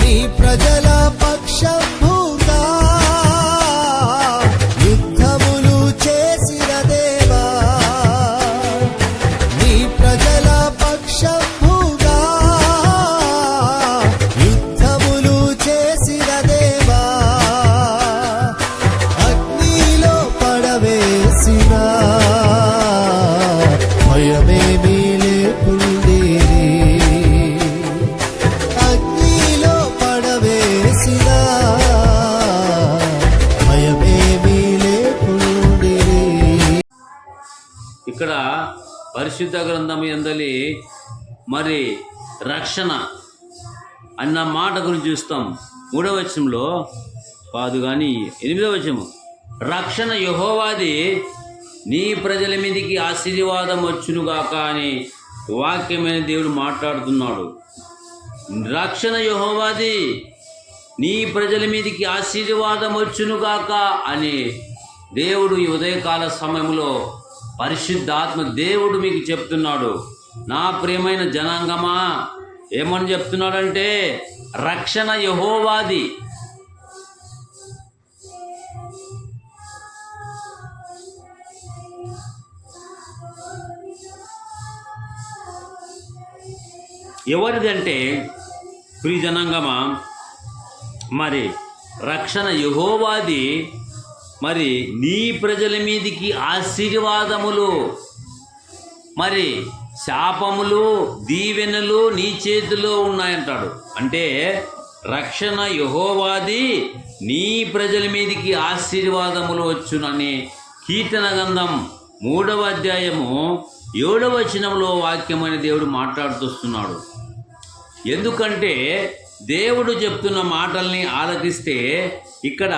నీ ప్రజల పక్షంభూగా యుద్ధములు చేసిన దేవా, నీ ప్రజల పక్షంభూగా యుద్ధములు చేసిన దేవా, అగ్నిలో పడవేసిన భయమేమీ లేకుండేది, అగ్నిలో పడవేసిన భయమేమీ లేకుండేది. ఇక్కడ పరిశుద్ధ గ్రంథం యందలి మరి రక్షణ అన్న మాట గురించి చూస్తాం. 3వ వచనంలో కాదు కానీ 8వ వచనము, రక్షణ యెహోవాది, నీ ప్రజల మీదికి ఆశీర్వాదం వచ్చునుగాక అని వాక్యమైన దేవుడు మాట్లాడుతున్నాడు. రక్షణ యెహోవాది, నీ ప్రజల మీదికి ఆశీర్వాదం వచ్చునుగాక అని దేవుడు ఈ ఉదయకాల సమయంలో పరిశుద్ధాత్మ దేవుడు మీకు చెప్తున్నాడు. నా ప్రియమైన జనాంగమా, ఏమని చెప్తున్నాడంటే రక్షణ యెహోవాది. ఎవరిదంటే ప్రియ జనాంగమా, మరి రక్షణ యెహోవాది, మరి నీ ప్రజల మీదికి ఆశీర్వాదములు, మరి శాపములు దీవెనలు నీ చేతిలో ఉన్నాయంటాడు. అంటే రక్షణ యెహోవాది, నీ ప్రజల మీదికి ఆశీర్వాదములు వచ్చునని కీర్తన గ్రంథం 3వ అధ్యాయము 7వ వచనంలో వాక్యమైన దేవుడు మాట్లాడుతున్నాడు. ఎందుకంటే దేవుడు చెప్తున్న మాటల్ని ఆలకిస్తే ఇక్కడ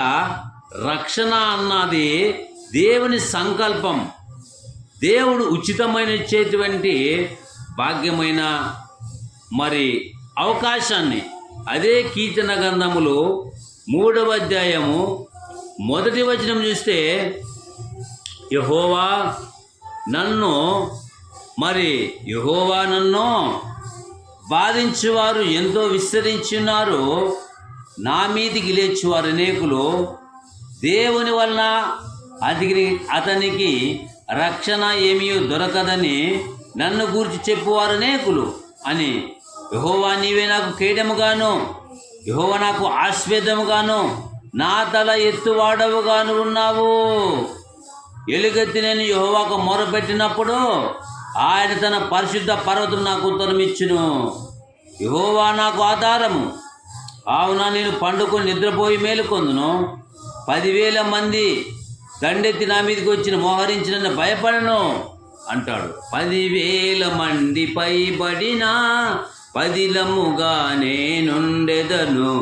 రక్షణ అన్నది దేవుని సంకల్పం, దేవుడు ఉచితమైన ఇచ్చేటువంటి భాగ్యమైన మరి అవకాశాన్ని. అదే కీర్తన గ్రంథములు 3వ అధ్యాయము 1వ వచనం చూస్తే, యెహోవా నన్ను బాధించువారు ఎంతో విస్తరించున్నారు, నా మీదికి లేచువారు అనేకులు, దేవుని వలన అతనికి రక్షణ ఏమీ దొరకదని నన్ను గూర్చి చెప్పువారు అనేకులు అని. యెహోవా నీవే నాకు కేడముగాను, యెహోవా నాకు ఆస్వేదముగాను, నా తల ఎత్తువాడవుగాను ఉన్నావు. ఎలుగెత్తి నేను యెహోవాకు మొరపెట్టినప్పుడు ఆయన తన పరిశుద్ధ పర్వతం నాకు ఉత్తరం ఇచ్చును. యెహోవా నాకు ఆధారము, కావున నేను పండుకొని నిద్రపోయి మేలుకొందును. 10,000 మంది దండెత్తి నా మీదకి వచ్చి మోహరించి నన్ను భయపడను అంటాడు. 10,000 మంది పైబడినా పదిలముగా నేనుండెదను.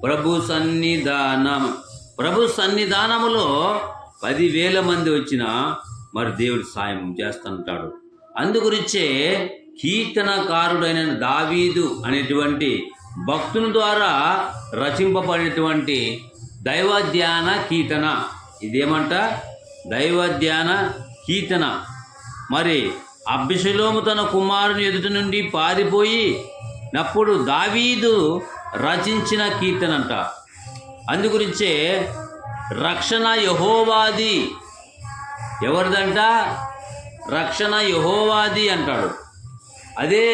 ప్రభు సన్నిధానములో 10,000 మంది వచ్చినా మరి దేవుడు సాయం చేస్తుంటాడు. అందుగురించే కీర్తనకారుడైన దావీదు అనేటువంటి భక్తుని ద్వారా రచింపబడినటువంటి దైవధ్యాన కీర్తన, ఇదేమంట దైవధ్యాన కీర్తన. మరి అబ్షలోము తన కుమారుని ఎదుట నుండి పారిపోయి నప్పుడు దావీదు రచించిన కీర్తనంట. అందుగురించే రక్షణ యెహోవాది. ఎవరిదంట? రక్షణ యెహోవాది అంటాడు. అదే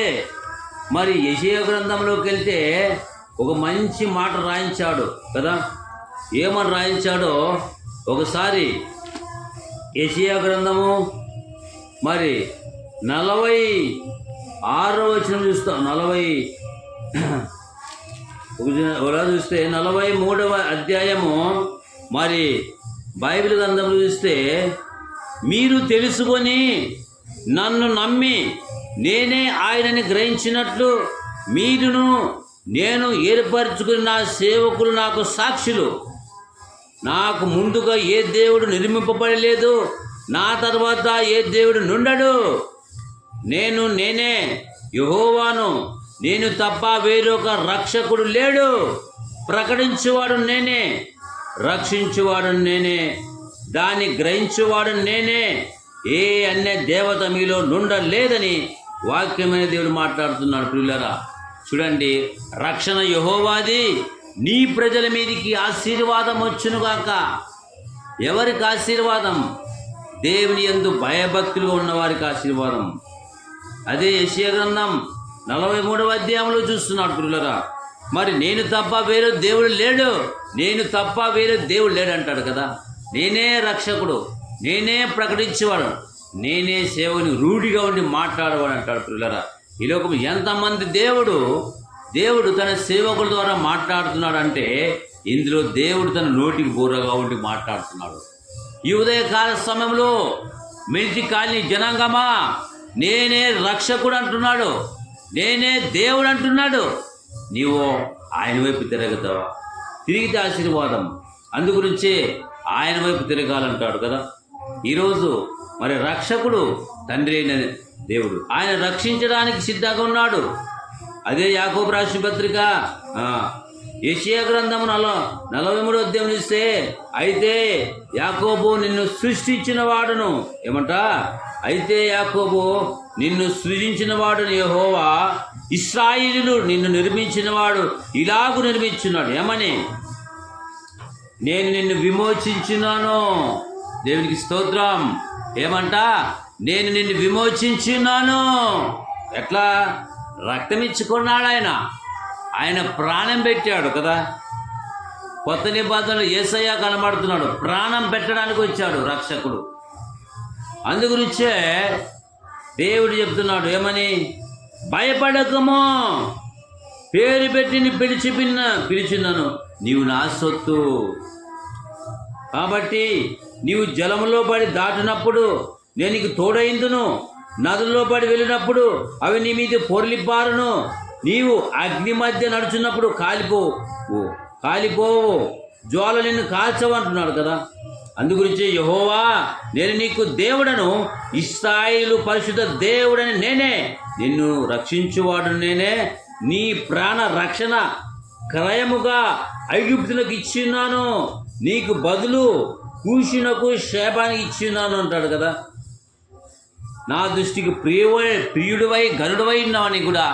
మరి యెషయా గ్రంథంలోకి వెళ్తే ఒక మంచి మాట రాయించాడు కదా. ఏమని రాయించాడో ఒకసారి యెషయా గ్రంథము మరి 46వ వచనం చూస్తాం. 43వ అధ్యాయము మరి బైబిల్ గ్రంథంలో చూస్తే, మీరు తెలుసుకొని నన్ను నమ్మి నేనే ఆయనని గ్రహించినట్లు మీరును నేను ఏర్పరచుకుని నా సేవకులు నాకు సాక్షులు. నాకు ముందుగా ఏ దేవుడు నిర్మింపబడలేదు, నా తర్వాత ఏ దేవుడు నుండడు. నేనే యెహోవాను, నేను తప్ప వేరొక రక్షకుడు లేడు. ప్రకటించువాడు నేనే, రక్షించువాడు నేనే, దాన్ని గ్రహించువాడు నేనే. ఏ అన్య దేవత మీలో నుండలేదని వాక్యమైన దేవుడు మాట్లాడుతున్నాడు. ప్రియులారా, చూడండి, రక్షణ యెహోవాది, నీ ప్రజల మీదికి ఆశీర్వాదం వచ్చునుగాక. ఎవరికి ఆశీర్వాదం? దేవుని యందు భయభక్తులుగా ఉన్నవారికి ఆశీర్వాదం. అదే యెషయా గ్రంథం 43వ అధ్యాయంలో చూస్తున్నాడు పిల్లరా. మరి నేను తప్ప వేరే దేవుడు లేడు, నేను తప్ప వేరే దేవుడు లేడు అంటాడు కదా. నేనే రక్షకుడు, నేనే ప్రకటించేవాడు, నేనే సేవకుని, రూఢిగా ఉండి మాట్లాడేవాడు అంటాడు పిల్లరా. ఈ లోకం ఎంతమంది దేవుడు తన సేవకుల ద్వారా మాట్లాడుతున్నాడు అంటే, ఇందులో దేవుడు తన నోటికి బూరగా ఉండి మాట్లాడుతున్నాడు. ఈ ఉదయకాల సమయంలో మిలిటి కాలనీ జనాంగమా, నేనే రక్షకుడు అంటున్నాడు, నేనే దేవుడు అంటున్నాడు. నీవు ఆయన వైపు తిరగతావా? తిరిగితే ఆశీర్వాదం. అందుగురించే ఆయన వైపు తిరగాలంటాడు కదా. ఈరోజు మరి రక్షకుడు తండ్రి అయిన దేవుడు, ఆయన రక్షించడానికి సిద్ధంగా ఉన్నాడు. అదే యాకోబు రాసిన పత్రిక యెషయా గ్రంథం 43వ అధ్యాయం చూస్తే, అయితే యాకోబు నిన్ను సృష్టించిన వాడును, ఏమంట? అయితే యాకోబు నిన్ను సృజించిన వాడును యెహోవా, ఇశ్రాయేలు నిన్ను నిర్మించిన వాడు ఇలాగు నిర్మించున్నాడు. ఏమని? నేను నిన్ను విమోచించున్నాను. దేవునికి స్తోత్రం. ఏమంట? నేను నిన్ను విమోచించున్నాను. ఎట్లా? రక్తం ఇచ్చుకున్నాడు ఆయన ప్రాణం పెట్టాడు కదా. కొత్త నిబంధనలు యేసయ్య కనబడుతున్నాడు, ప్రాణం పెట్టడానికి వచ్చాడు రక్షకుడు. అందుగురించే దేవుడు చెప్తున్నాడు ఏమని? భయపడకము, పేరు పెట్టి పిలిచిన్నాను, నీవు నా సొత్తు. కాబట్టి నీవు జలములో పడి దాటినప్పుడు నేను నీకు తోడైందును, నదుల్లో పడి వెళ్ళినప్పుడు అవి నీ మీద పొర్లిపారును, నీవు అగ్ని మధ్య నడుచున్నప్పుడు కాలిపోవు, జ్వాల నిన్ను కాల్చవంటున్నాడు కదా. అందుగురించి యెహోవా, నేను నీకు దేవుడను, ఇశ్రాయేలు పరిశుద్ధ దేవుడని నేనే, నిన్ను రక్షించువాడు నేనే, నీ ప్రాణ రక్షణ క్రయముగా ఐగుప్తులకు ఇచ్చిన్నాను, నీకు బదులు కూషునకు శేబానికి ఇచ్చిన్నాను అంటాడు కదా. నా దృష్టికి ప్రియుడివై గరుడవై ఉన్నావని కూడా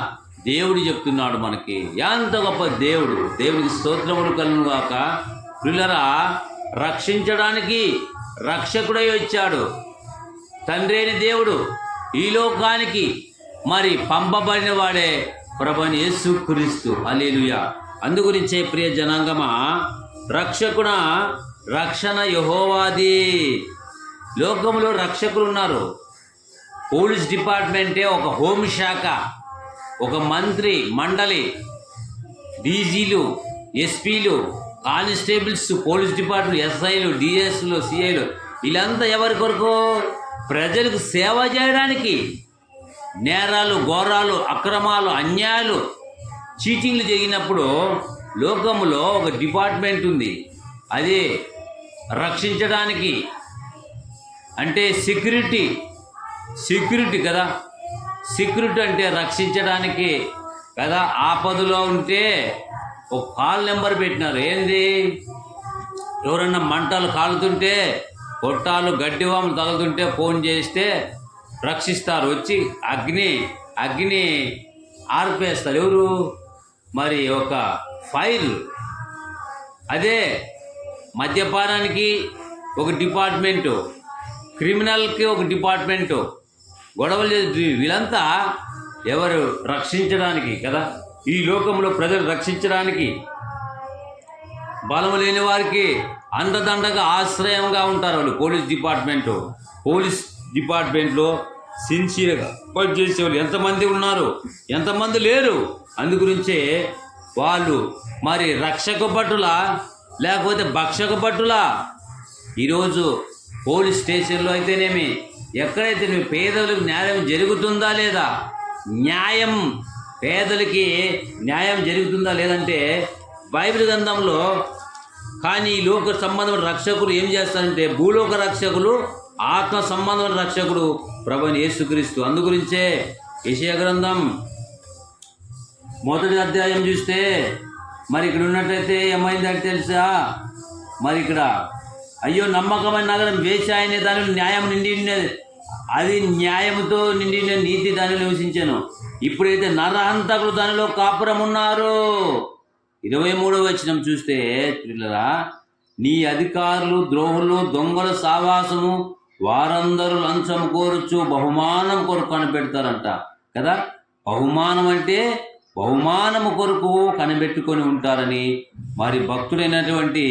దేవుడు చెప్తున్నాడు మనకి. ఎంత గొప్ప దేవుడు! దేవుడికి స్తోత్రములు కలుగును గాక. ప్రియులరా, రక్షించడానికి రక్షకుడై వచ్చాడు తండ్రి అయిన దేవుడు ఈ లోకానికి. మరి పంపబడిన వాడే ప్రభువైన యేసుక్రీస్తు. హల్లెలూయా. అందుగురించే ప్రియ జనాంగమా, రక్షణ యెహోవాది. లోకంలో రక్షకులు ఉన్నారు. పోలీస్ డిపార్ట్మెంటే ఒక హోంశాఖ, ఒక మంత్రి మండలి, డీజీలు, ఎస్పీలు, కానిస్టేబుల్స్, పోలీస్ డిపార్ట్మెంట్, ఎస్ఐలు, డిఎస్లు, సిఐలు, వీళ్ళంతా ఎవరి కొరకు? ప్రజలకు సేవ చేయడానికి. నేరాలు, ఘోరాలు, అక్రమాలు, అన్యాయాలు, చీటింగ్లు జరిగినప్పుడు లోకంలో ఒక డిపార్ట్మెంట్ ఉంది, అది రక్షించడానికి. అంటే సెక్యూరిటీ కదా. సెక్యూరిటీ అంటే రక్షించడానికి కదా. ఆపదలో ఉంటే ఒక కాల్ నెంబర్ పెట్టినారు. ఏంది? ఎవరన్నా మంటలు కాలుతుంటే, కొట్టాలు, గడ్డివాములు తగులుతుంటే ఫోన్ చేస్తే రక్షిస్తారు. వచ్చి అగ్ని ఆర్పేస్తారు. ఎవరు? మరి ఒక ఫైర్. అదే మద్యపానానికి ఒక డిపార్ట్మెంటు, క్రిమినల్కి ఒక డిపార్ట్మెంటు, గొడవలు వీళ్ళంతా ఎవరు? రక్షించడానికి కదా. ఈ లోకంలో ప్రజలు రక్షించడానికి బలము లేని వారికి అండదండగా ఆశ్రయంగా ఉంటారు వాళ్ళు. పోలీస్ డిపార్ట్మెంట్లో సిన్సియర్గా పనిచేసేవాళ్ళు ఎంతమంది ఉన్నారు, ఎంతమంది లేరు. అందుగురించే వాళ్ళు మరి రక్షక భటులా లేకపోతే భక్షక భటులా? ఈరోజు పోలీస్ స్టేషన్లో అయితేనేమి, ఎక్కడైతే పేదలకు న్యాయం జరుగుతుందా లేదా? పేదలకి న్యాయం జరుగుతుందా లేదంటే బైబిల్ గ్రంథంలో. కానీ ఈ లోక సంబంధమైన రక్షకులు ఏం చేస్తారంటే, భూలోక రక్షకులు, ఆత్మ సంబంధమైన రక్షకుడు ప్రభువైన యేసుక్రీస్తు. అందుగురించే యెషయా గ్రంథం 1వ అధ్యాయం చూస్తే మరి ఇక్కడ ఉన్నట్టయితే ఏమైందంటే తెలుసా? మరి ఇక్కడ, అయ్యో నమ్మకమైన నగరం వేశ్య అనే దానిలో న్యాయం నిండి అది న్యాయముతో నిండిన నీతి దానిలో నివసించాను. ఇప్పుడైతే నరహంతకులు దానిలో కాపురం ఉన్నారు. 23వ వచనం చూస్తే పిల్లరా, నీ అధికారులు ద్రోహులు దొంగల సావాసము వారందరూ లంచం కోరుచు బహుమానం కొరకు కనిపెడతారంట కదా. బహుమానం అంటే బహుమానము కొరకు కనిపెట్టుకొని ఉంటారని మరి భక్తుడైనటువంటి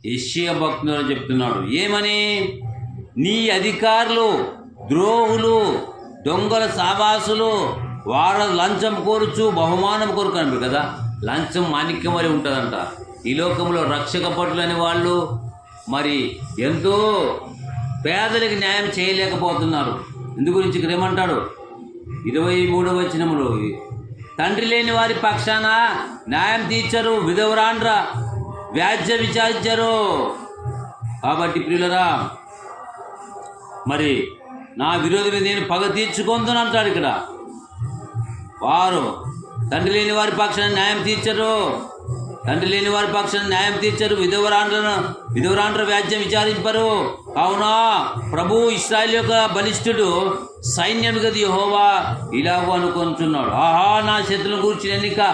యెషయా భక్తుడు చెప్తున్నాడు. ఏమని? నీ అధికారులు ద్రోహులు దొంగల సావాసులు వారు లంచం కోరుచు బహుమానం కొరకు కనిపెడు కదా. లంచం మాణిక్యం వరి ఉంటుందంట. ఈ లోకంలో రక్షక భటులని వాళ్ళు మరి ఎంతో పేదలకు న్యాయం చేయలేకపోతున్నారు. ఇందు గురించి ఇక్కడ ఏమంటాడు 23వ వచనములో, తండ్రి లేని వారి పక్షాన న్యాయం తీర్చరు, విధవరాండ్ర వ్యాజ్య విచారించరు. కాబట్టి ప్రియులరా, మరి నా విరోధి నేను పగ తీర్చుకుందని అంటాడు ఇక్కడ. వారు తండ్రి లేని వారి పక్షాన న్యాయం తీర్చరు, తండ్రి లేని వారి పక్షాన న్యాయం తీర్చరు, విధవరాండ్ర వ్యాజ్యం విచారింపరు. అవునా ప్రభు ఇశ్రాయేలు యొక్క బలిష్ఠుడు సైన్యం గది యెహోవా ఇలాగూ అనుకుంటున్నాడు, ఆహా నా శత్రువుల గురించి నేను ఇంకా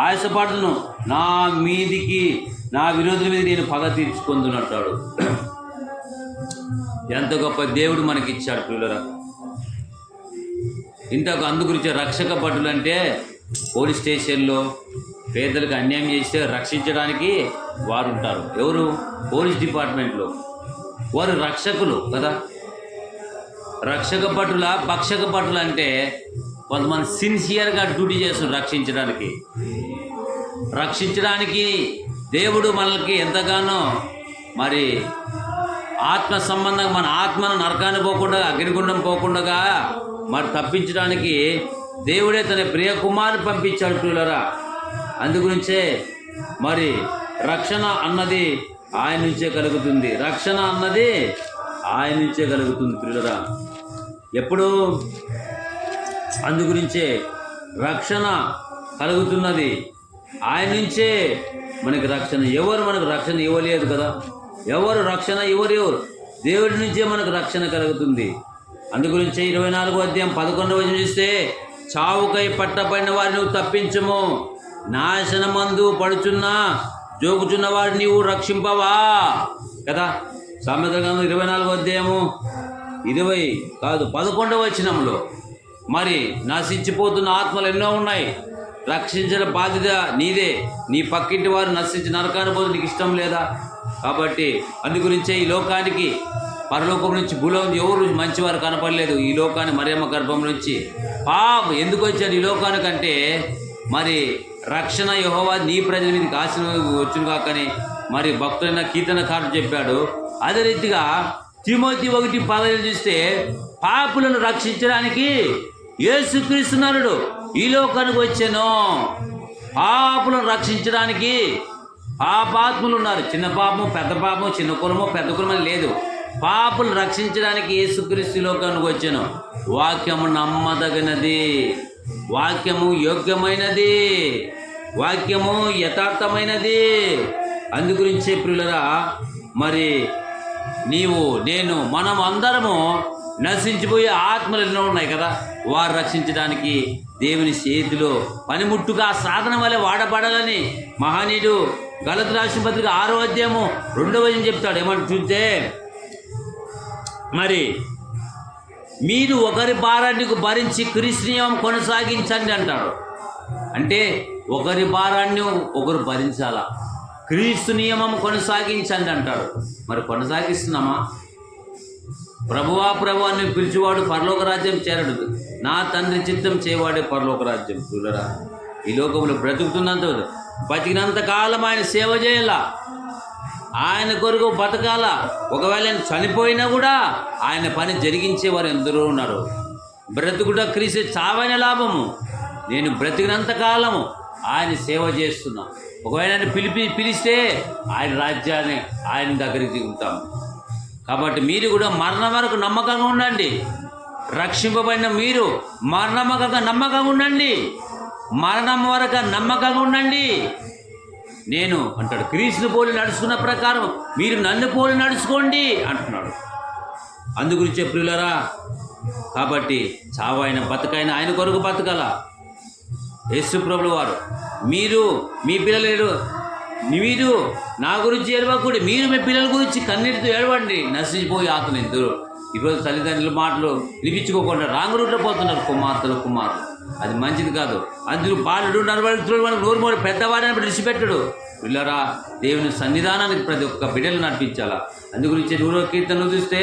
ఆయాసపడుతును, నా మీదికి నా విరోధుల మీద నేను పగ తీర్చుకుంటున్నట్టాడు. ఎంత గొప్ప దేవుడు మనకి ఇచ్చాడు పిల్లరా. ఇంతకు అందుగురించి రక్షక భటులు అంటే పోలీస్ స్టేషన్లో పేదలకు అన్యాయం చేస్తే రక్షించడానికి వారు ఉంటారు. ఎవరు? పోలీస్ డిపార్ట్మెంట్లో వారు రక్షకులు కదా. రక్షక భటుల భక్షక భటులు అంటే కొంతమంది సిన్సియర్గా డ్యూటీ చేస్తారు రక్షించడానికి. దేవుడు మనకి ఎంతగానో మరి ఆత్మ సంబంధంగా మన ఆత్మను నరకాన్ని పోకుండా అగ్నిగుండం పోకుండా మరి తప్పించడానికి దేవుడే తన ప్రియ కుమారుని పంపించాడు పిల్లరా. అందుగురించే మరి రక్షణ అన్నది ఆయన నుంచే కలుగుతుంది. రక్షణ అన్నది ఆయన నుంచే కలుగుతుంది పిల్లరా. ఎప్పుడు? అందుగురించే రక్షణ కలుగుతున్నది ఆయన నుంచే. మనకి రక్షణ ఎవరు మనకు రక్షణ ఇవ్వలేదు కదా. ఎవరు రక్షణ ఎవరు? దేవుడి నుంచే మనకు రక్షణ కలుగుతుంది. అందుగురించే 24వ అధ్యాయం 11వ వచనం చూస్తే, చావుకై పట్టబడిన వారిని నువ్వు తప్పించము, నాశనమందు పడుచున్నా జోగుచున్న వారిని నీవు రక్షింపవా కదా. సామెతల గ్రంథం 24వ అధ్యాయము 11వ వచనంలో మరి నశించిపోతున్న ఆత్మలు ఎన్నో ఉన్నాయి, రక్షించిన బాధ్యత నీదే. నీ పక్కింటి వారు నశించి నరకాన్ని పోతే నీకు ఇష్టం లేదా? కాబట్టి అందుగురించే ఈ లోకానికి పరలోకం నుంచి భూలోకం ఎవరు మంచివారు కనపడలేదు. ఈ లోకాన్ని మరియమ్మ గర్భం నుంచి ఎందుకు వచ్చారు ఈ లోకానికంటే మరి రక్షణ యెహోవా నీ ప్రజల మీదకి ఆశీర్వాదం వచ్చును కాకని మరి భక్తులైన కీర్తనకారుడు చెప్పాడు. అదే రీతిగా తిమోతి 1:10 చూస్తే, పాపులను రక్షించడానికి యేసుక్రీస్తు నరుడు ఈ లోకానికి వచ్చాను. పాపులను రక్షించడానికి పాపాత్ములు ఉన్నారు. చిన్న పాపము పెద్ద పాపము, చిన్న కులము పెద్ద కులము లేదు. పాపులను రక్షించడానికి యేసుక్రీస్తు లోకానికి వచ్చాను. వాక్యము నమ్మదగినది, వాక్యము యోగ్యమైనది, వాక్యము యథార్థమైనది. అందుగురించే ప్రియులరా, మరి నీవు నేను మనం అందరము నశించిపోయే ఆత్మలు ఎన్నో ఉన్నాయి కదా. వారు రక్షించడానికి దేవుని చేతిలో పనిముట్టుగా సాధన వల్ల వాడబడాలని మహనీయుడు గలతీ రాసిన పత్రిక 6వ అధ్యాయము 2వ వచనం చెప్తాడు. ఏమంటే చూస్తే, మరి మీరు ఒకరి భారాన్ని భరించి క్రీస్తు నియమం కొనసాగించండి అంటాడు. అంటే ఒకరి భారాన్ని ఒకరు భరించాలా, క్రీస్తు నియమం కొనసాగించండి అంటాడు. మరి కొనసాగిస్తున్నామా? ప్రభువా ప్రభు అని పిలిచేవాడు పరలోక రాజ్యం చేరడు, నా తండ్రి చిత్తం చేయవాడే పరలోక రాజ్యం. చూడరా, ఈ లోకంలో బతికినంత కాలం ఆయన సేవ చేయాల, ఆయన కొరకు బతకాల. ఒకవేళ ఆయన చనిపోయినా కూడా ఆయన పని జరిగించేవారు ఎందరో ఉన్నారు. బ్రతుకుట క్రీస్తు, చావైన లాభము. నేను బ్రతికినంత కాలము ఆయన సేవ చేస్తున్నా. ఒకవేళ ఆయన పిలిస్తే ఆయన రాజ్యాన్ని ఆయన దగ్గరికి దిగుతాము. కాబట్టి మీరు కూడా మరణం వరకు నమ్మకంగా ఉండండి. రక్షింపబడిన మీరు నమ్మకంగా ఉండండి. మరణం వరకు నమ్మకంగా ఉండండి. నేను అంటాడు, క్రీస్తుని పోలి నడుచుకున్న ప్రకారం మీరు నన్ను పోలి నడుచుకోండి అంటున్నాడు. అందుగురించే ప్రియులరా, కాబట్టి చావైన బతకైన ఆయన కొరకు బతకాల. యేసు ప్రభుల వారు మీరు మీ పిల్లలు మీరు నా గురించి ఏడవకూడదు, మీరు మీ పిల్లల గురించి కన్నీటితో ఏడవండి, నశించిపోయి ఆత్మ ఇద్దరు. ఈరోజు తల్లిదండ్రుల మాటలు వినిపించుకోకుండా రాంగ్ రూట్లో పోతున్నారు కుమార్తెలు. అది మంచిది కాదు. అందుకు బాలుడు నడవడుతుడు మనకు నోరు మోడు పెద్దవాడని విడిచిపెట్టడు. పిల్లరా, దేవుని సన్నిధానానికి ప్రతి ఒక్క బిడ్డలు నడిపించాలా. అందుగురించి 100వ కీర్తనలు చూస్తే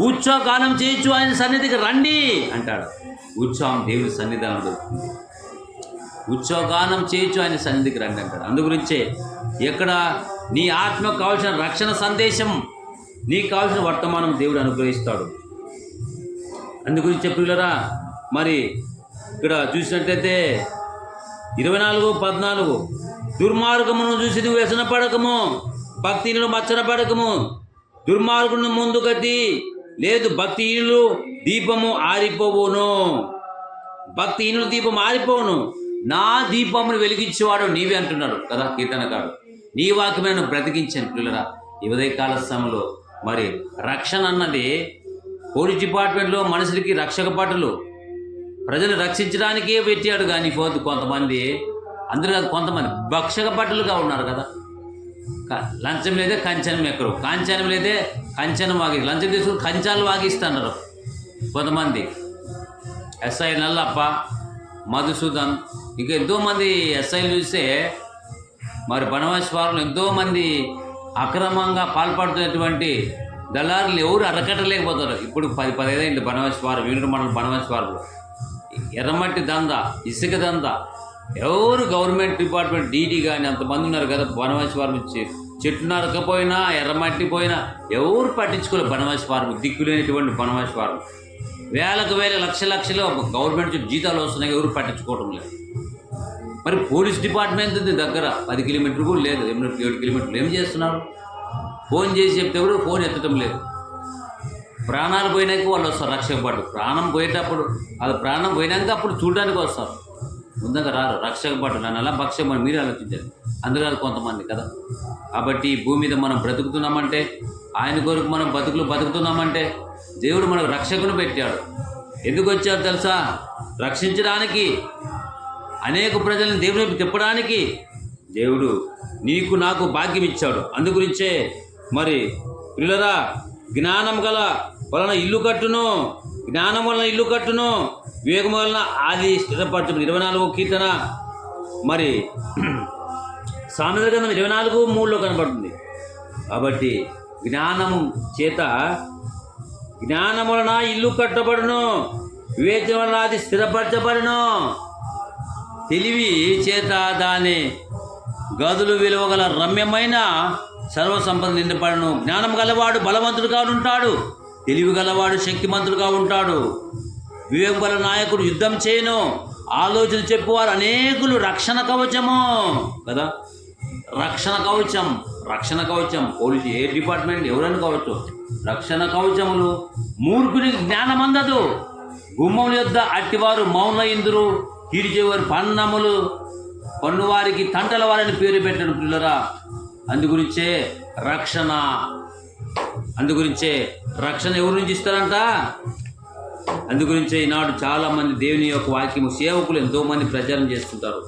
ఉత్సవగానం చేయొచ్చు ఆయన సన్నిధికి రండి అంటాడు. ఉత్సవం దేవుని సన్నిధానం దొరుకుతుంది. ఉత్సవగానం చేయొచ్చు ఆయన సన్నిధికి రండి అంటాడు. అందుగురించే ఎక్కడ నీ ఆత్మకు కావాల్సిన రక్షణ సందేశం, నీకు కావాల్సిన వర్తమానం దేవుడు అనుగ్రహిస్తాడు. అందుగురించి పిల్లరా, మరి ఇక్కడ చూసినట్లయితే 24:14 దుర్మార్గమును చూసి నువ్వు వ్యసన పడకము, భక్తిహీనులు మచ్చన పడకము, దుర్మార్గును ముందు గతి లేదు, భక్తిహీనులు దీపము ఆరిపోవును. భక్తిహీనులు దీపం ఆరిపోవును, నా దీపమును వెలిగించేవాడు నీవే అంటున్నాడు కదా కీర్తనకాడు. నీ వాక్యమైన బ్రతికించాను. పిల్లరా, ఈ ఉదయకాల సమయంలో మరి రక్షణ అన్నది పోలీస్ డిపార్ట్మెంట్లో మనుషులకి రక్షక భటులు ప్రజలు రక్షించడానికే పెట్టాడు. కానీ కొంతమంది, అందరూ కాదు, కొంతమంది భక్షక భటులుగా ఉన్నారు కదా. లంచం లేదే కంచనం ఎక్కరు, కాంచనం లేదే కంచనం వాగి, లంచం తీసుకుని కంచాలు వాగిస్తున్నారు కొంతమంది. ఎస్ఐ నల్లప్ప, మధుసూదన్, ఇంకా ఎంతోమంది ఎస్ఐలు చూస్తే మరి బనవాసవారంలో ఎంతోమంది అక్రమంగా పాల్పడుతున్నటువంటి దళారులు ఎవరు అరకట్టలేకపోతారు. ఇప్పుడు 10-15 అయింది బనవాసవారం, వీణుడు మండలం బనవాసవారంలో ఎర్రమట్టి దందా, ఇసుక దందా, ఎవరు గవర్నమెంట్ డిపార్ట్మెంట్ డీడీ కానీ అంతమంది ఉన్నారు కదా. బనవాసవారం చెట్లు నరకపోయినా ఎర్రమట్టి పోయినా ఎవరు పట్టించుకోలేదు. బనవాసవారం దిక్కులేనటువంటి బనవాసవారం వేలకు లక్షలు గవర్నమెంట్ జీతాలు వస్తున్నాయి, ఎవరు పట్టించుకోవడం లేదు. మరి పోలీస్ డిపార్ట్మెంట్ దగ్గర 10 కిలోమీటర్లు కూడా లేదు, 7 కిలోమీటర్లు ఏం చేస్తున్నారు? ఫోన్ చేసి చెప్తే కూడా ఫోన్ ఎత్తడం లేదు. ప్రాణాలు పోయినాక వాళ్ళు వస్తారు రక్షక భటులు. ప్రాణం పోయేటప్పుడు, అది ప్రాణం పోయినాక అప్పుడు చూడడానికి వస్తారు, ముందుగా రారు రక్షక భటులు. అని అలా భక్ష్యమని మీరు ఆలోచించారు. అందులో కొంతమంది కదా. కాబట్టి ఈ భూమి మీద మనం బ్రతుకుతున్నామంటే, ఆయన కొరకు మనం బతుకుతున్నామంటే దేవుడు మనకు రక్షకుని పెట్టాడు. ఎందుకు వచ్చాడు తెలుసా? రక్షించడానికి, అనేక ప్రజలను దేవుని వైపు తిప్పడానికి దేవుడు నీకు నాకు భాగ్యం ఇచ్చాడు. అందుగురించే మరి పిల్లరా, జ్ఞానం వలన ఇల్లు కట్టును, జ్ఞానం వలన ఇల్లు కట్టును, వివేకం వలన అది స్థిరపరచును. 24వ కీర్తన మరి సామెతల గ్రంథం 24:3 కనబడుతుంది. కాబట్టి జ్ఞానం చేత, జ్ఞానం వలన ఇల్లు కట్టబడును, వివేచన వలన అది స్థిరపరచబడును. తెలివి చేత దాని గదులు విలువగల రమ్యమైన సర్వసంపద నిండబడును. జ్ఞానం గలవాడు బలవంతుడుగా ఉంటాడు, తెలివి గలవాడు శక్తిమంతుడుగా ఉంటాడు. వివేకం గల నాయకుడు యుద్ధం చేయను, ఆలోచన చెప్పువారు అనేకులు. రక్షణ కవచము కదా, రక్షణ కవచం పోలీసు ఏ డిపార్ట్మెంట్ ఎవరైనా కావచ్చు. రక్షణ కవచములు. మూర్ఖునికి జ్ఞానం అందదు, గుమ్మముల యొద్ద అట్టివారు మౌన ఇందురు, కీడిచేవారు పన్నములు, పన్నువారికి తంటల వారిని పేరు పెట్టడం. పిల్లరా, అందుగురించే రక్షణ ఎవరి నుంచి ఇస్తారంట? అందుగురించే ఈనాడు చాలామంది దేవుని యొక్క వాక్యము సేవకులు ఎంతోమంది ప్రచారం చేస్తుంటారు.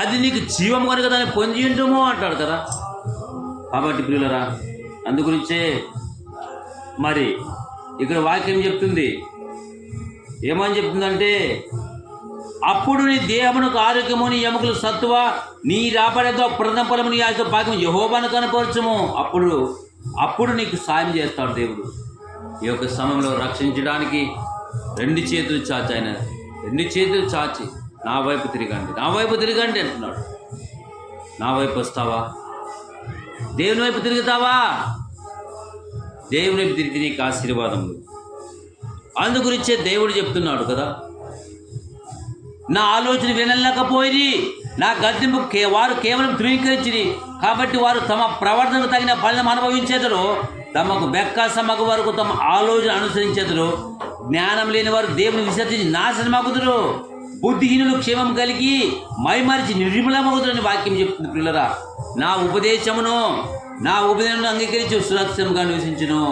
అది నీకు జీవం కనుక దాన్ని పొంది ఉంటామో అంటాడు కదా. కాబట్టి పిల్లరా, అందుగురించే మరి ఇక్కడ వాక్యం చెప్తుంది. ఏమని చెప్తుందంటే, అప్పుడు నీ దేహమునకు ఆరోగ్యము, నీ ఎముకలు సత్తువ, నీ రాబడేదో ప్రథమఫలము, నీ ఆశ భాగ్యం యెహోవాను కనపరచుము. అప్పుడు నీకు సాయం చేస్తాడు దేవుడు. ఈ యొక్క సమయంలో రక్షించడానికి 2 చేతులు చాచి, ఆయన 2 చేతులు చాచి నా వైపు తిరగండి అంటున్నాడు. నా వైపు వస్తావా? దేవుని వైపు తిరుగుతావా? దేవుని వైపు తిరిగి నీకు ఆశీర్వాదములు. అందుగురించే దేవుడు చెప్తున్నాడు కదా, నా ఆలోచన వినలేకపోయి నా గద్దెంపు వారు కేవలం ధృవీకరించింది. కాబట్టి వారు తమ ప్రవర్తనకు తగిన ఫలం అనుభవించేదరు, తమకు బెక్క సమగు వరకు తమ ఆలోచన అనుసరించేదరు. జ్ఞానం లేని వారు దేవుని విసర్జించి నాశనమగుదురు, బుద్ధిహీనులు క్షేమం కలిగి మైమరిచి నిర్మలమగుదురని వాక్యం చెప్తుంది. పిల్లరా, నా ఉపదేశమును అంగీకరించి సురక్షితంగా నివసించును.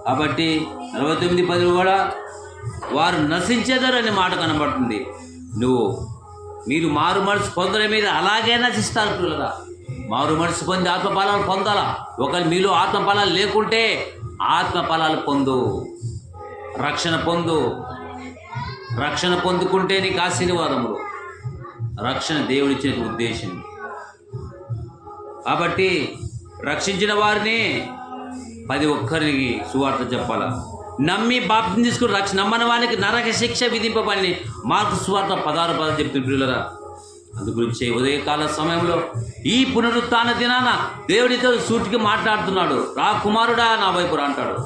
కాబట్టి 49:10 కూడా వారు నశించేదారు అనే మాట కనబడుతుంది. మీరు మారు మనసు పొందడం మీద అలాగే నశిస్తారు పిల్లరా. మారు మనసు పొంది ఆత్మఫలాలు పొందాలా. ఒకవేళ మీలో ఆత్మఫలాలు లేకుంటే ఆత్మఫలాలు పొందు, రక్షణ పొందుకుంటే నీకు ఆశీర్వాదములు. రక్షణ దేవుడిచ్చే ఉద్దేశం. కాబట్టి రక్షించిన వారిని 10 ఒక్కరికి సువార్త చెప్పాలా. నమ్మి బాప్తిసం తీసుకుని నమ్మని వారికి నరక శిక్ష విధింపబడి మార్కు సువార్త 16 చెప్తుంది పిల్లరా. అందుగురించి ఉదయకాల సమయంలో ఈ పునరుత్థాన దినాన దేవుడితో సూటికి మాట్లాడుతున్నాడు. రా కుమారుడా నా వైపు రా అంటాడు.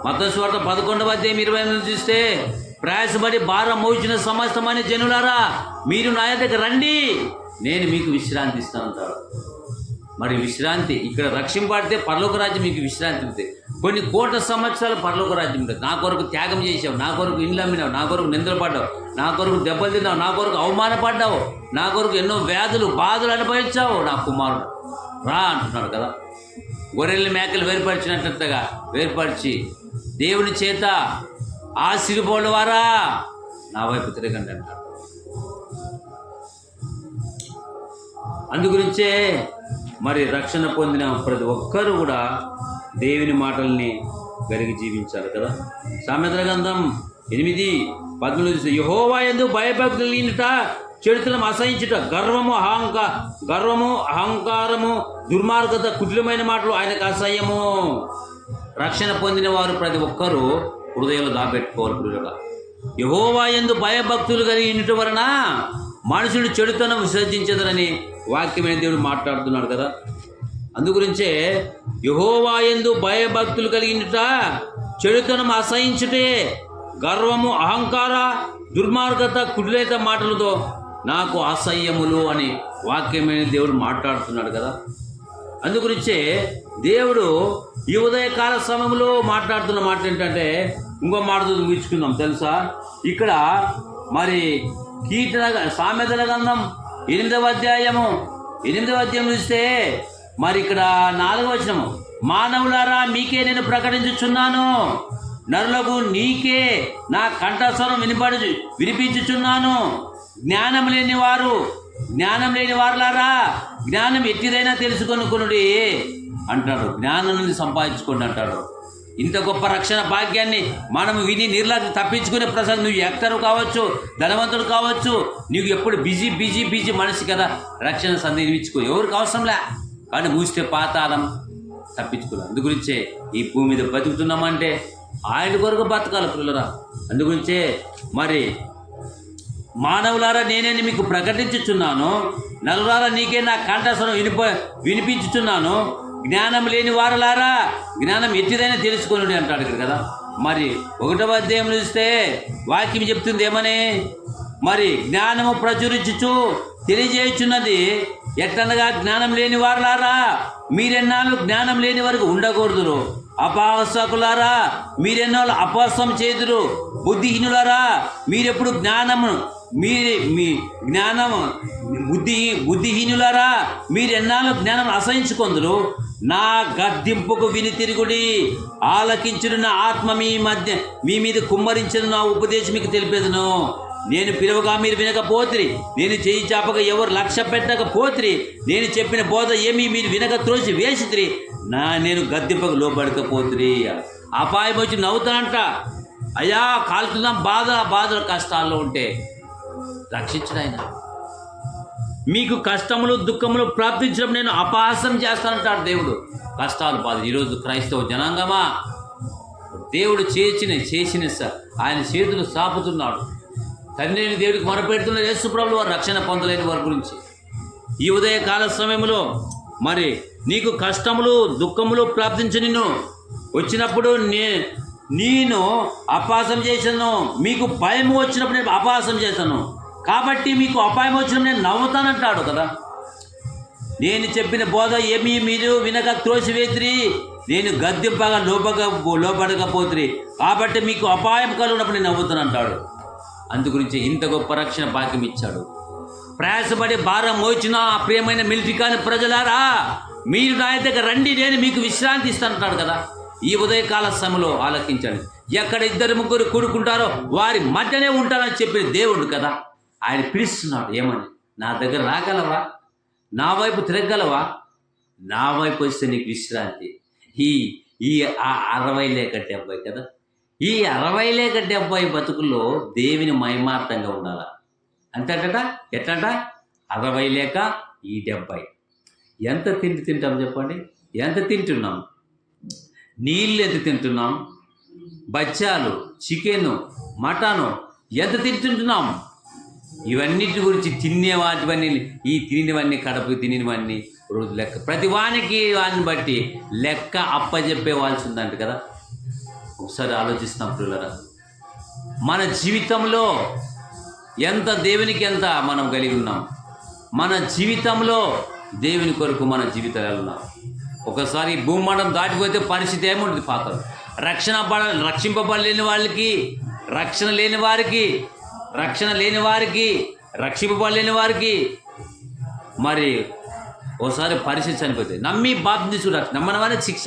మత్తయి సువార్త 11:20 చూస్తే, ప్రయాసపడి భారం మోచిన సమస్తమైన జనులారా మీరు నా యొద్దకు రండి, నేను మీకు విశ్రాంతి ఇస్తానంటాడు. మరి విశ్రాంతి ఇక్కడ రక్షింపడితే పరలోక రాజ్యం మీకు విశ్రాంతి ఉంటుంది. కొన్ని కోట్ల సంవత్సరాలు పరలోక రాజ్యం ఉంటుంది. నా కొరకు త్యాగం చేసావు, నా కొరకు ఇండ్లు అమ్మినావు, నా కొరకు నిందలు పడ్డావు, నా కొరకు దెబ్బలు తిన్నావు, నా కొరకు అవమానపడ్డావు, నా కొరకు ఎన్నో వ్యాధులు బాధలు అనుభవించావు. నా కుమారుడు రా అంటున్నాడు కదా. గొర్రెల్ని మేకలు వేరుపరిచినట్లుగా వేరుపరిచి దేవుని చేత ఆశీర్వాద వారా నా వైపు తిరగండి అంటాడు. అందుగురించే మరి రక్షణ పొందిన ప్రతి ఒక్కరూ కూడా దేవుని మాటల్ని గరిగి జీవించాలి కదా. సామెతల గ్రంథం 8:13 యెహోవా యందు భయభక్తులు లేనిట చెడుతనం అసహించుట గర్వము అహంకారము దుర్మార్గత కుటిలమైన మాటలు ఆయనకు అసహ్యము. రక్షణ పొందిన వారు ప్రతి ఒక్కరూ హృదయంలో దాపెట్టుకోవాలి. ప్రియులుగా యెహోవా యందు భయభక్తులు కలిగి ఉండటం వలన మనుషులు చెడుతనం విసర్జించదరని వాక్యమైన దేవుడు మాట్లాడుతున్నాడు కదా. అందుగురించే యెహోవా యందు భయభక్తులు కలిగినట చెడుతనం అసహించుటే గర్వము అహంకార దుర్మార్గత కుటిలేత మాటలతో నాకు అసహ్యములు అని వాక్యమైన దేవుడు మాట్లాడుతున్నాడు కదా. అందుగురించే దేవుడు ఈ ఉదయకాల సమయంలో మాట్లాడుతున్న మాట ఏంటంటే, ఇంకో మాటతో ముగించుకుందాం తెలుసా. ఇక్కడ మరి సామెతల గ్రంథం 8వ అధ్యాయం చూస్తే మరి ఇక్కడ 4వ వచనము, మానవులారా మీకే నేను ప్రకటించుచున్నాను, నరులకు నీకే నా కంఠస్వరం వినిపించుచున్నాను. జ్ఞానం లేని వారులారా జ్ఞానం ఎట్టిదైనా తెలుసుకొనుకొనుడి అంటాడు. జ్ఞానం నుండి సంపాదించుకోండి అంటాడు. ఇంత గొప్ప రక్షణ భాగ్యాన్ని మనం విని నిర్లక్ష్యం తప్పించుకునే ప్రసంగం. నువ్వు యాక్టర్ కావచ్చు, ధనవంతుడు కావచ్చు, నీకు ఎప్పుడు బిజీ మనిషి కదా. రక్షణ సంధించుకో, ఎవరికి అవసరంలే. కానీ మూస్తే పాతాళం తప్పించుకోవాలి. అందుగురించే ఈ భూమి మీద బతుకుతున్నామంటే ఆయన కొరకు బతకాలి పిల్లరా. అందుగురించే మరి మానవులారా నేనే మీకు ప్రకటించుచున్నాను, నలులారా నీకే నా కంఠస్వరం వినిపించుచున్నాను. జ్ఞానం లేని వారులారా జ్ఞానం ఎట్టిదైనా తెలుసుకొనుడి అంటాడు ఇక్కడ కదా. మరి 1వ అధ్యాయం చూస్తే వాక్యం చెప్తుంది ఏమని, మరి జ్ఞానము ప్రచురించుచు తెలియజేయుచున్నది ఎట్లనగా, జ్ఞానం లేని వారులారా మీరెన్నాళ్ళు జ్ఞానం లేని వరకు ఉండకూడదురు. అపహాసకులారా మీరెన్నాళ్ళు అపహాసం చేదురు. బుద్ధిహీనులారా మీరెప్పుడు బుద్ధిహీనులారా మీరెన్నాళ్ళు జ్ఞానం అసహించుకొందురు. నా గద్దింపుకు విని తిరుగుడి, ఆలకించుడు నా ఆత్మ మీ మీద కుమ్మరించిన నా ఉపదేశం మీకు తెలిపేదను. నేను పిలువగా మీరు వినకపోతిరి, నేను చేయి చాపగా ఎవరు లక్ష్య పెట్టకపోతిరి, నేను చెప్పిన బోధ ఏమీ మీరు వినక త్రోసి వేసితిరి, నేను గద్దింపకు లోపడకపోతిరి. అపాయం వచ్చి నవ్వుతానంట, అయ్యా కాలుతున్నాం బాధలు కష్టాల్లో ఉంటే రక్షించడు ఆయన. మీకు కష్టములు దుఃఖములు ప్రాప్తించడం నేను అపహాసం చేస్తానంటాడు దేవుడు. కష్టాలు బాధ ఈరోజు క్రైస్తవ జనాంగమా దేవుడు చేసిన ఆయన చేతులు సాపుతున్నాడు. తండ్రి దేవుడికి మొరపెడుతున్న యేసుప్రభువు వారు రక్షణ పొందలేని వారి గురించి ఈ ఉదయకాల సమయంలో మరి నీకు కష్టములు దుఃఖములు ప్రాప్తించి నిన్ను వచ్చినప్పుడు నేను అపహాసం చేశాను. మీకు భయం వచ్చినప్పుడు నేను అపహాసం చేశాను, కాబట్టి మీకు అపాయం వచ్చినప్పుడు నేను నవ్వుతానంటాడు కదా. నేను చెప్పిన బోధ ఏమీ మీరు వినక త్రోసివేతిరి, నేను గద్దెంపగా లోపడకపోతిరి, కాబట్టి మీకు అపాయం కలుగునప్పుడు నేను నవ్వుతానంటాడు. అందుగురించి ఇంత గొప్ప రక్షణ భాగ్యం ఇచ్చాడు. ప్రయాసపడి భారం మోచిన ప్రియమైన మిలిటరీ కాని ప్రజలారా మీరు నా దగ్గర రండి, నేను మీకు విశ్రాంతి ఇస్తానంటాడు కదా. ఈ ఉదయకాల సమయంలో ఆలకించండి. ఎక్కడ 2-3 కూడుకుంటారో వారి మధ్యనే ఉంటారని చెప్పిన దేవుడు కదా. ఆయన పిలుస్తున్నాడు, ఏమని? నా దగ్గర రాగలవా? నా వైపు తిరగలవా? నా వైపు వస్తే నీకు విశ్రాంతి. ఈ ఈ 60 లేక 70 కదా, ఈ 60 లేక 70 బతుకుల్లో దేవుని మహిమార్థంగా ఉండాలా అంతేట. ఎట్లంట? 60 లేక ఈ 70. ఎంత తింటాం చెప్పండి? ఎంత తింటున్నాం? నీళ్ళు ఎంత తింటున్నాం? బచ్చాలు, చికెను, మటను ఎంత తింటున్నాం? ఇవన్నిటి గురించి తినేవాటివన్నీ, ఈ తినినవన్నీ, కడపకి తినినవన్నీ రోజు లెక్క, ప్రతి వానికి వాడిని బట్టి లెక్క అప్పచెప్పేవాల్సి ఉందంట కదా. ఒకసారి ఆలోచిస్తాం పిల్లరా, మన జీవితంలో ఎంత దేవునికి ఎంత మనం కలిగి ఉన్నాం? మన జీవితంలో దేవుని కొరకు మన జీవితాలు ఉన్నాం. ఒకసారి భూమండం దాటిపోతే పరిస్థితి ఏముంటుంది? పాత్ర రక్షింపబడలేని వాళ్ళకి, రక్షణ లేని వారికి, రక్షింపబడలేని వారికి మరి ఓసారి పరిస్థితి చనిపోతుంది. నమ్మి బాప్తిస్మం నమ్మని వారికి శిక్ష.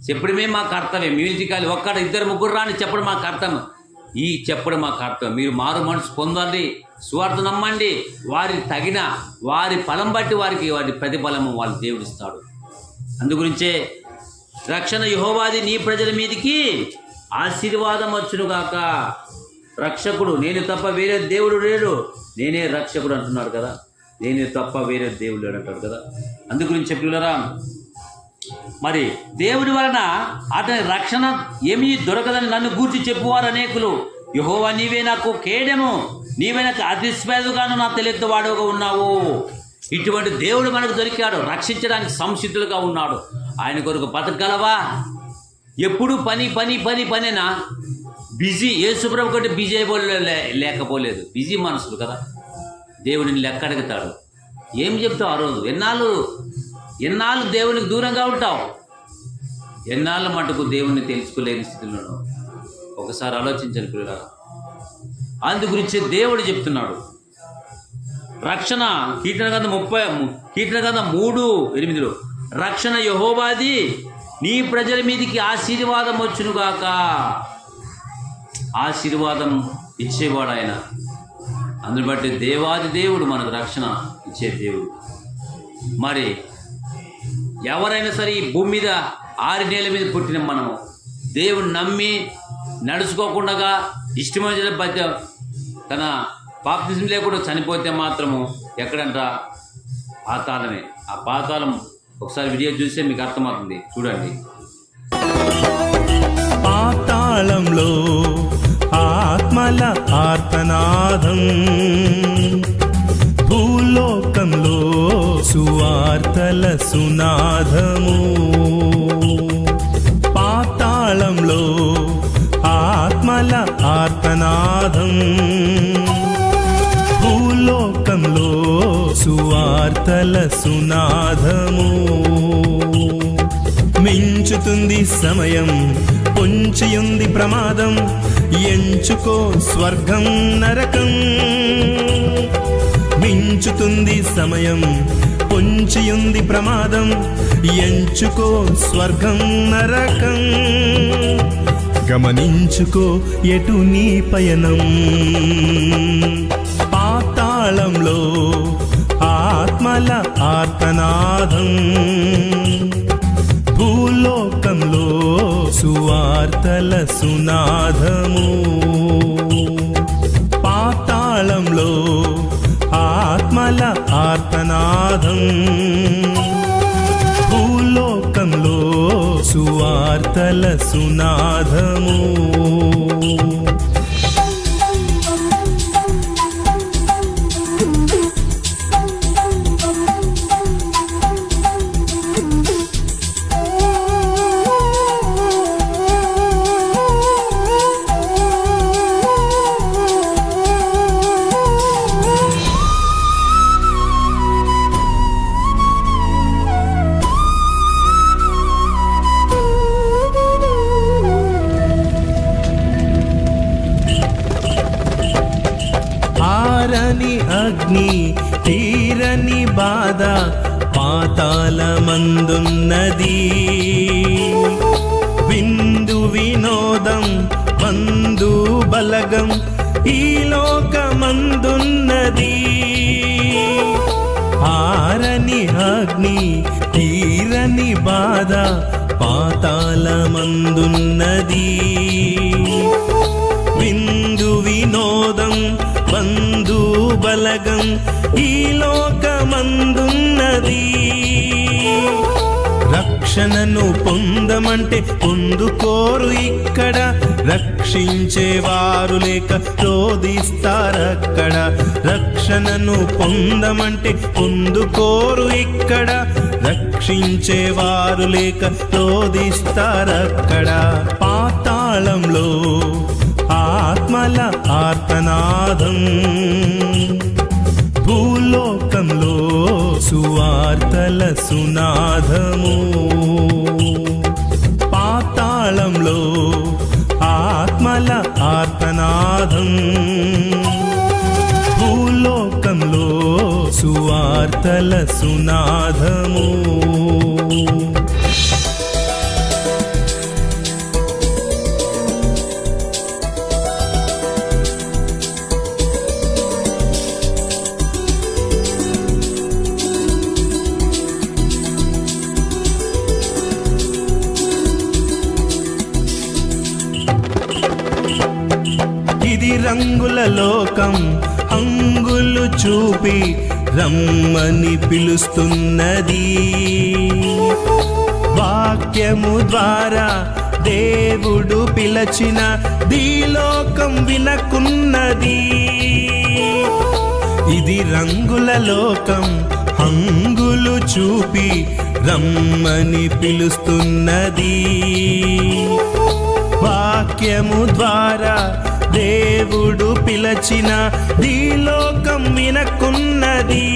చెప్పడమే మా కర్తవ్యం. మ్యూజికాలి 1-2-3 రాని చెప్పడం మా కర్తవ్యం. చెప్పడం మా కర్తవ్యం. మీరు మారు మనసు పొందండి, సువార్త నమ్మండి. వారికి తగిన వారి ఫలం బట్టి వారి ప్రతిఫలము వాళ్ళు దేవుడిస్తాడు. అందుగురించే రక్షణ యెహోవాది నీ ప్రజల మీదికి ఆశీర్వాదం వచ్చునుగాక. రక్షకుడు నేను తప్ప వేరే దేవుడు లేడు, నేనే రక్షకుడు అంటున్నాడు కదా. నేనే తప్ప వేరే దేవుడు లేడు అంటాడు కదా. అందుగురించి పిల్లరా, మరి దేవుడి వలన అతని రక్షణ ఏమీ దొరకదని నన్ను గూర్చి చెప్పువారు అనేకులు. యెహోవా నీవే నాకు కేడెము, నీవే నాకు అతిశ్వేదుగాను నా తెలియత వాడుగా ఉన్నావు. ఇటువంటి దేవుడు మనకు దొరికాడు, రక్షించడానికి సంసిద్ధులుగా ఉన్నాడు. ఆయన కొరకు బతకగలవా? ఎప్పుడు పనేనా? బిజీ. యేసుప్రభు కంటే బిజీ లేకపోలేదు. బిజీ మనసులు కదా. దేవుడిని లెక్క అడుగుతాడు. ఏం చెప్తావు? ఆ రోజు ఎన్నాళ్ళు దేవునికి దూరంగా ఉంటావు? ఎన్నాళ్ళ మటుకు దేవుణ్ణి తెలుసుకోలేని స్థితిలో ఒకసారి ఆలోచించండి పిల్లలు. అందు గురించి దేవుడు చెప్తున్నాడు. రక్షణ కీర్తన గ్రంథం 3:8 రక్షణ యెహోవాది నీ ప్రజల మీదికి ఆశీర్వాదం వచ్చునుగాక. ఆశీర్వాదం ఇచ్చేవాడు ఆయన. అందుని బట్టి దేవాది దేవుడు మనకు రక్షణ ఇచ్చే దేవుడు. మరి ఎవరైనా సరే ఈ భూమి మీద 6 నేల మీద పుట్టిన మనము దేవుని నమ్మి నడుచుకోకుండా ఇష్టమైన బతి తన బాప్తిజం లేకుండా చనిపోతే మాత్రము ఎక్కడంట? పాతాళమే. ఆ పాతాళం ఒకసారి వీడియో చూస్తే మీకు అర్థమవుతుంది. చూడండి. పాతాళంలో ఆత్మల ఆర్తనాదం, భూలోకంలో సువార్తల సునాదము. పాతాళంలో ఆత్మల ఆర్తనాదం, భూలోకంలో సువార్తల సునాదము. మించుతుంది సమయం, పొంచియుంది ప్రమాదం, ఎంచుకో స్వర్గం నరకం. మించుతుంది సమయం, పొంచియుంది ప్రమాదం, ఎంచుకో స్వర్గం నరకం. గమనించుకో ఎటు నీ పయనం. పాతాళంలో ఆత్మల ఆర్తనాదం, భూలోకంలో సువార్తల సునాదము. పాతాళంలో ఆత్మల ఆర్తనాదం, భూలోకంలో సువార్తల సునాదము. అగ్ని తీరని బాధ పాతాళమందున్నది. వినోదం బంధు బలగం ఈ లోకమందున్నది. ఆరని అగ్ని తీరని బాధ పాతాళమందున్నది. విందు వినోదం బంధు బలగం ఈ లోకమందున్నది. రక్షణను పొందమంటే పొందుకోరు ఇక్కడ, రక్షించేవారు లేక రోధిస్తారక్కడ. రక్షణను పొందమంటే పొందుకోరు ఇక్కడ, రక్షించేవారు లేక రోధిస్తారక్కడ. పాతాళంలో ఆత్మల ఆర్తనాదం, భూలోకంలో సువార్తల సునాదము. పాతాళంలో ఆత్మల ఆర్తనాదం, భూలోకంలో సువార్తల సునాదము. ఇది రంగుల లోకం అంగులు చూపి రమ్మని పిలుస్తున్నది. వాక్యము ద్వారా దేవుడు పిలచిన దీలోకం వినకున్నది. ఇది రంగుల లోకం అంగులు చూపి రమ్మని పిలుస్తున్నది. వాక్యము ద్వారా దేవుడు పిలచిన దీలోకం వినకున్నది.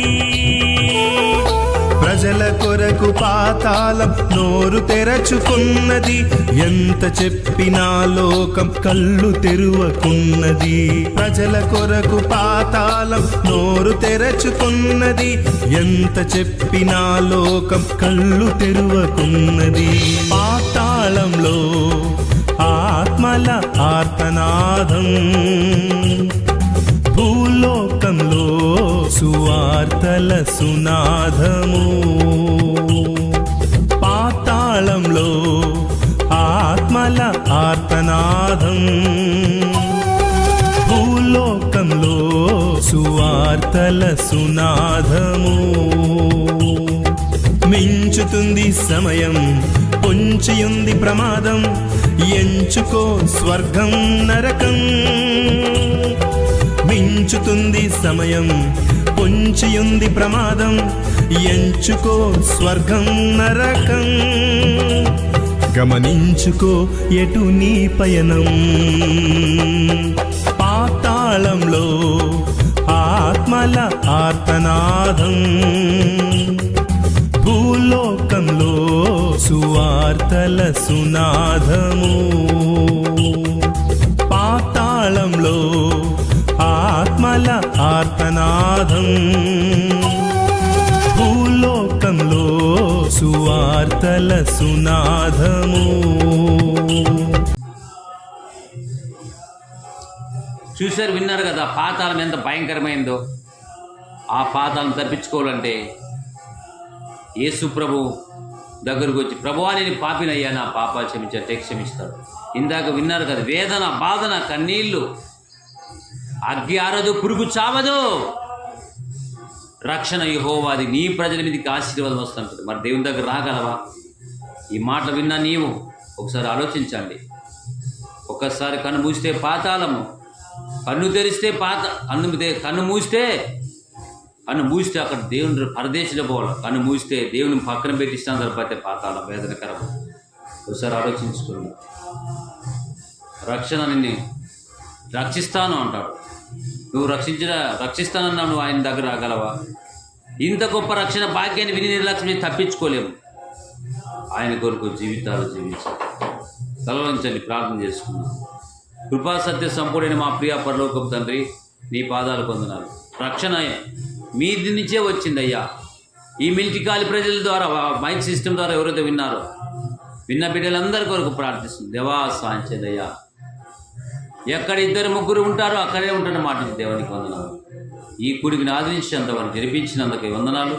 ప్రజల కొరకు పాతాళం నోరు తెరచుకున్నది. ఎంత చెప్పినా లోకం కళ్ళు తెరువకున్నది. ప్రజల కొరకు పాతాళం నోరు తెరచుకున్నది. ఎంత చెప్పినా లోకం కళ్ళు తెరువకున్నది. పాతాళంలో ఆత్మల ఆర్తనాదం, భూలోకంలో సువార్తల సునాదము. పాతాళంలో ఆత్మల ఆర్తనాదం, భూలోకంలో సువార్తల సునాదము. మించుతుంది సమయం పొంచియుంది ప్రమాదం, ఎంచుకో స్వర్గం నరకం. మించుతుంది సమయం పొంచియుంది ప్రమాదం, ఎంచుకో స్వర్గం నరకం. గమనించుకో ఎటు నీ పయనం. పాతాళంలో ఆత్మల ఆర్తనాదం, భూలోకంలో సువార్తల సునాదము. పాతాళంలో ఆత్మల ఆర్తనాదం, భూలోకంలో సువార్తల సునాదము. చూశారు, విన్నారు కదా పాతాళం ఎంత భయంకరమైందో. ఆ పాతాళం తప్పించుకోవాలంటే యేసు ప్రభు దగ్గరకు వచ్చి, ప్రభువా నేను పాపినయ్యా, నా పాపాలు క్షమించే క్షమిస్తాడు. ఇందాక విన్నారు కదా, వేదన బాధన కన్నీళ్ళు, అగ్గి ఆరదు పురుగు చావదు, రక్షణ యెహోవాది, నీ ప్రజల మీదకి ఆశీర్వాదం వస్తుంటుంది. మరి దేవుని దగ్గర రాగలవా? ఈ మాటలు విన్నా నీవు ఒకసారి ఆలోచించండి. ఒక్కసారి కన్ను మూస్తే పాతాళము, కన్ను తెరిస్తే కన్ను మూస్తే అక్కడ దేవుని పరదేశంలో పోవాలి. కన్ను మూస్తే దేవుని పక్కన పెట్టిస్తాను సరిపోతే పాతాళం వేదనకరం. ఒకసారి ఆలోచించుకుని, రక్షణ నిన్ను రక్షిస్తాను అంటాడు. నువ్వు రక్షిస్తానన్నావు, నువ్వు ఆయన దగ్గర రాగలవా? ఇంత గొప్ప రక్షణ భాగ్యాన్ని విని నిర్లక్ష్యం తప్పించుకోలేము. ఆయన కొరకు జీవితాలు జీవించాలి. తలవంచండి, ప్రార్థన చేసుకున్నాం. కృపా సత్య సంపూర్ణైన మా ప్రియ పరలోకపు తండ్రి, నీ పాదాలు పొందనాలు. రక్షణ మీది నుంచే వచ్చిందయ్యా. ఈ మిల్కి కాలి ప్రజల ద్వారా, మైక్ సిస్టమ్ ద్వారా ఎవరైతే విన్నారో విన్న బిడ్డలందరి కొరకు ప్రార్థిస్తుంది. దేవా సాంచదయ్యా, ఎక్కడ 2-3 ఉంటారో అక్కడే ఉంటున్న మాట దేవునికి వందనాలు. ఈ కూడికి ఆదరించినంతవరకు జరిపించినందుకు వందనాలు.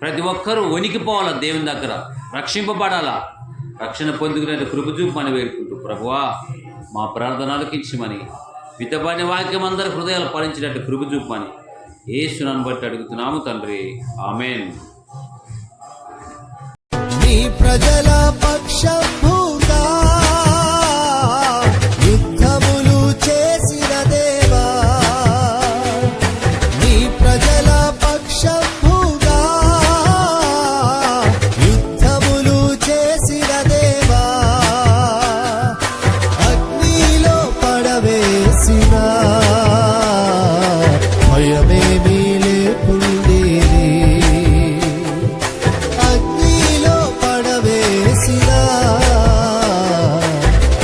ప్రతి ఒక్కరూ వణికిపోవాలా, దేవుని దగ్గర రక్షింపబడాలా, రక్షణ పొందుకునే కృప చూపమని వేడుకుంటూ ప్రభువా మా ప్రార్థనలకు ఇచ్చిమని విత్తబడిన వాక్యం అందరి హృదయాలు ఫలించినట్టు కృప చూపమని యేసునామమును బట్టి అడుగుతున్నాము తండ్రి, ఆమేన్. నీ ప్రజల పక్షభూతా యుద్ధములు చేసిన దేవా, నీ ప్రజల పక్షభూతా యుద్ధములు చేసిన దేవా, అగ్నిలో పడవేసిన భయమేమీ లేకుండేది, అగ్నిలో పడవేసిన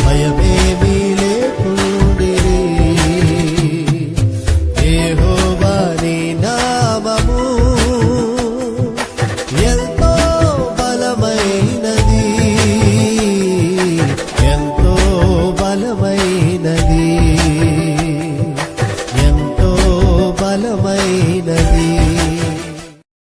భయమేమీ లేకుండేది. యెహోవా నీ నామము ఎంతో బలమైనది, ఎంతో బలమైనది.